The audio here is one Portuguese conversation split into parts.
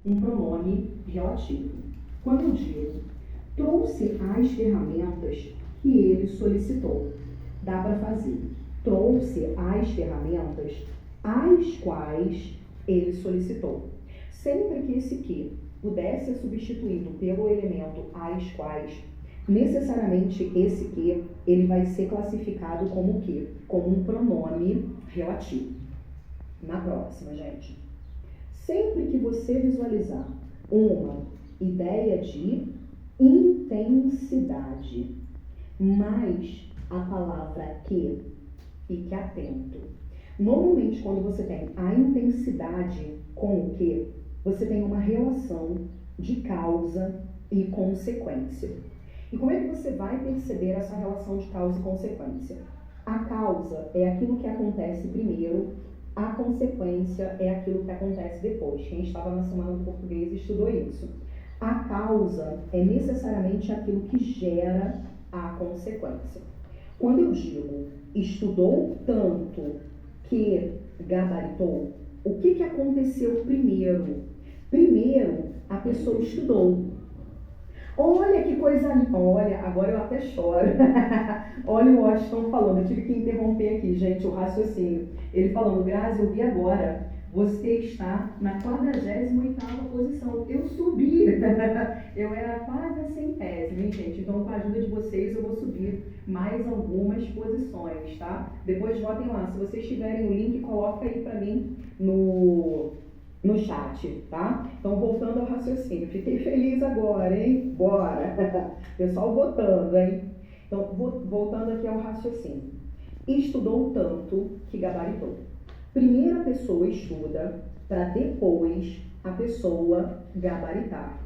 um pronome relativo. Quando eu digo trouxe as ferramentas que ele solicitou, dá para fazer trouxe as ferramentas as quais ele solicitou. Sempre que esse que pudesse ser substituído pelo elemento as quais, necessariamente esse que ele vai ser classificado como o quê? Como um pronome relativo. Na próxima, gente. Sempre que você visualizar uma ideia de intensidade, mais a palavra que, fique atento. Normalmente, quando você tem a intensidade com o que, você tem uma relação de causa e consequência. E como é que você vai perceber essa relação de causa e consequência? A causa é aquilo que acontece primeiro, a consequência é aquilo que acontece depois. Quem estava na semana do português estudou isso. A causa é necessariamente aquilo que gera a consequência. Quando eu digo estudou tanto que gabaritou, o que aconteceu primeiro? Primeiro, a pessoa estudou. Olha que coisa linda. Olha, agora eu até choro. Olha o Washington falando, eu tive que interromper aqui, gente, o raciocínio. Ele falando, Grazi, eu vi agora, você está na 48ª posição. Eu subi. Eu era quase a 100ª, hein, gente? Então, com a ajuda de vocês, eu vou subir mais algumas posições, tá? Depois votem lá. Se vocês tiverem o link, coloca aí pra mim no chat, tá? Então, voltando ao raciocínio. Fiquei feliz agora, hein? Bora! Pessoal votando, hein? Então, voltando aqui ao raciocínio. Estudou tanto que gabaritou. Primeiro a pessoa estuda para depois a pessoa gabaritar.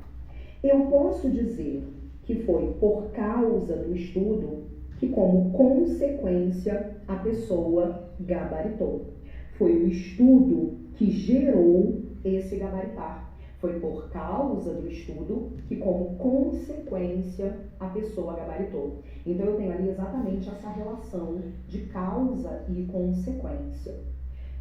Eu posso dizer que foi por causa do estudo que, como consequência, a pessoa gabaritou. Foi o estudo que gerou esse gabaritar. Foi por causa do estudo que, como consequência, a pessoa gabaritou. Então, eu tenho ali exatamente essa relação de causa e consequência.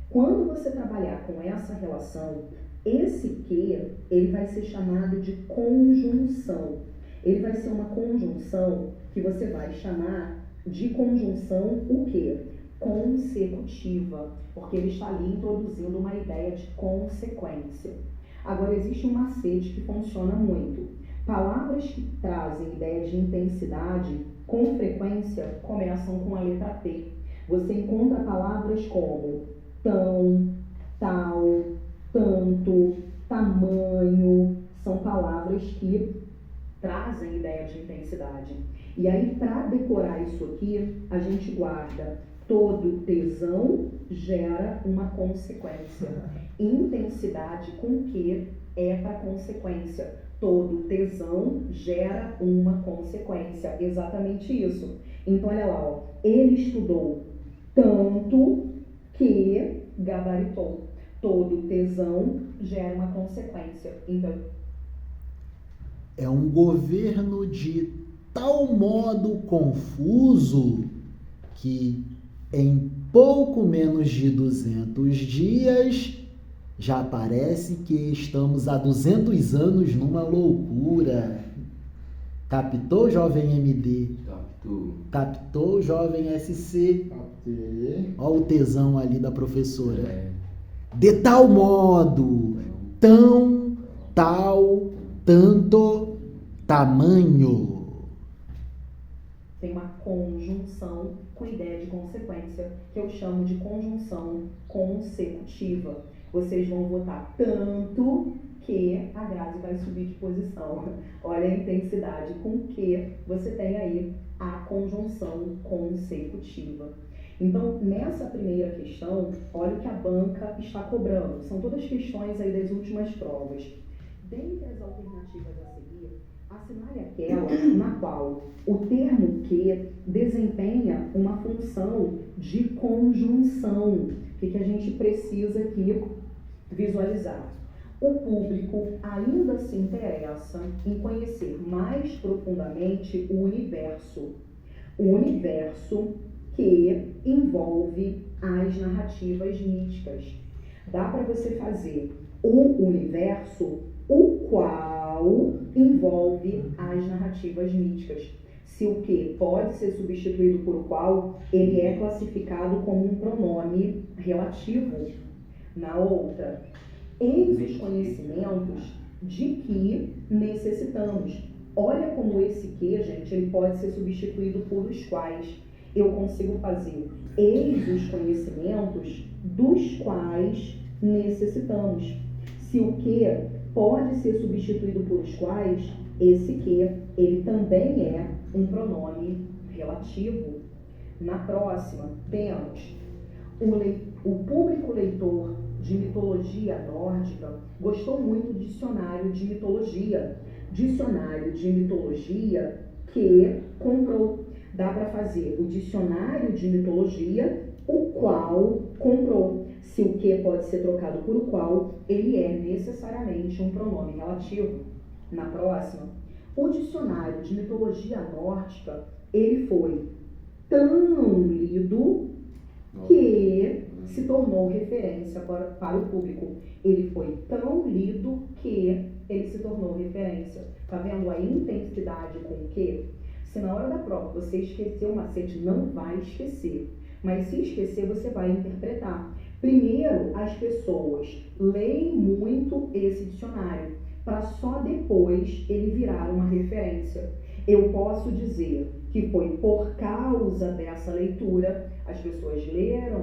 Quando você trabalhar com essa relação, esse que, ele vai ser chamado de conjunção. Ele vai ser uma conjunção que você vai chamar de conjunção o quê? Consecutiva, porque ele está ali introduzindo uma ideia de consequência. Agora, existe um macete que funciona muito. Palavras que trazem ideia de intensidade, com frequência, começam com a letra T. Você encontra palavras como tão, tal, tanto, tamanho, são palavras que trazem ideia de intensidade. E aí, para decorar isso aqui, a gente guarda todo tesão gera uma consequência. Intensidade com que é para consequência. Todo tesão gera uma consequência. Exatamente isso. Então, olha lá, ó. Ele estudou tanto que gabaritou. Todo tesão gera uma consequência. Então, é um governo de tal modo confuso que em pouco menos de 200 dias já parece que estamos há 200 anos numa loucura. Captou, jovem MD? Captou. Captou, jovem SC? Captei. Olha o tesão ali da professora. De tal modo, tão, tal, tanto, tamanho. Tem uma conjunção com ideia de consequência, que eu chamo de conjunção consecutiva. Vocês vão votar tanto que a Grazi vai subir de posição. Olha a intensidade com que você tem aí a conjunção consecutiva. Então, nessa primeira questão, olha o que a banca está cobrando. São todas questões aí das últimas provas. Dentre as alternativas a seguir, assinale aquela na qual o termo que desempenha uma função de conjunção. O que a gente precisa aqui visualizar? O público ainda se interessa em conhecer mais profundamente o universo. O universo que envolve as narrativas místicas. Dá para você fazer o universo, o qual envolve as narrativas míticas. Se o que pode ser substituído por o qual, ele é classificado como um pronome relativo. Na outra, eis os conhecimentos de que necessitamos. Olha como esse que, gente, ele pode ser substituído por os quais. Eu consigo fazer eis os conhecimentos dos quais necessitamos. Se o que pode ser substituído por os quais, esse que, ele também é um pronome relativo. Na próxima, temos o público leitor de mitologia nórdica gostou muito do dicionário de mitologia. Dicionário de mitologia que comprou. Dá para fazer o dicionário de mitologia, o qual comprou. Se o que pode ser trocado por o qual, ele é necessariamente um pronome relativo. Na próxima, o dicionário de mitologia nórdica, ele foi tão lido que se tornou referência para o público. Ele foi tão lido que ele se tornou referência. Tá vendo a intensidade com o que? Se na hora da prova você esqueceu o macete, não vai esquecer. Mas se esquecer, você vai interpretar. Primeiro, as pessoas leem muito esse dicionário, para só depois ele virar uma referência. Eu posso dizer que foi por causa dessa leitura, as pessoas leram.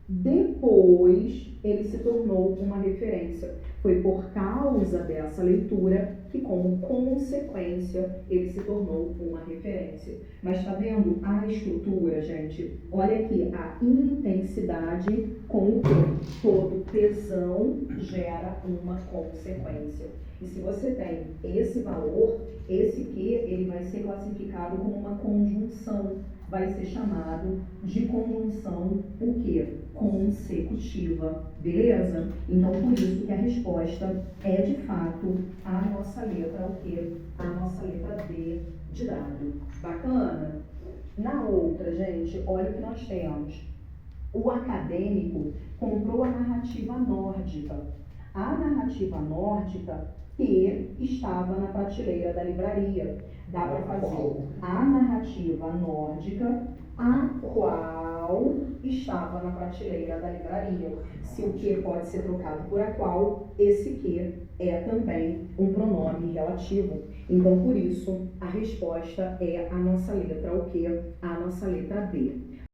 Depois ele se tornou uma referência. Foi por causa dessa leitura que, como consequência, ele se tornou uma referência. Mas tá vendo a estrutura, gente? Olha aqui, a intensidade com o que todo tesão gera uma consequência. E se você tem esse valor, esse que, ele vai ser classificado como uma conjunção. Vai ser chamado de conjunção o quê? Consecutiva, beleza? Então, por isso que a resposta é, de fato, a nossa letra o quê? A nossa letra D de dado. Bacana? Na outra, gente, olha o que nós temos. O acadêmico comprou a narrativa nórdica. A narrativa nórdica que estava na prateleira da livraria. Dá para fazer a narrativa nórdica, a qual estava na prateleira da livraria. Se o que pode ser trocado por a qual, esse que é também um pronome relativo. Então, por isso, a resposta é a nossa letra o quê? A nossa letra D.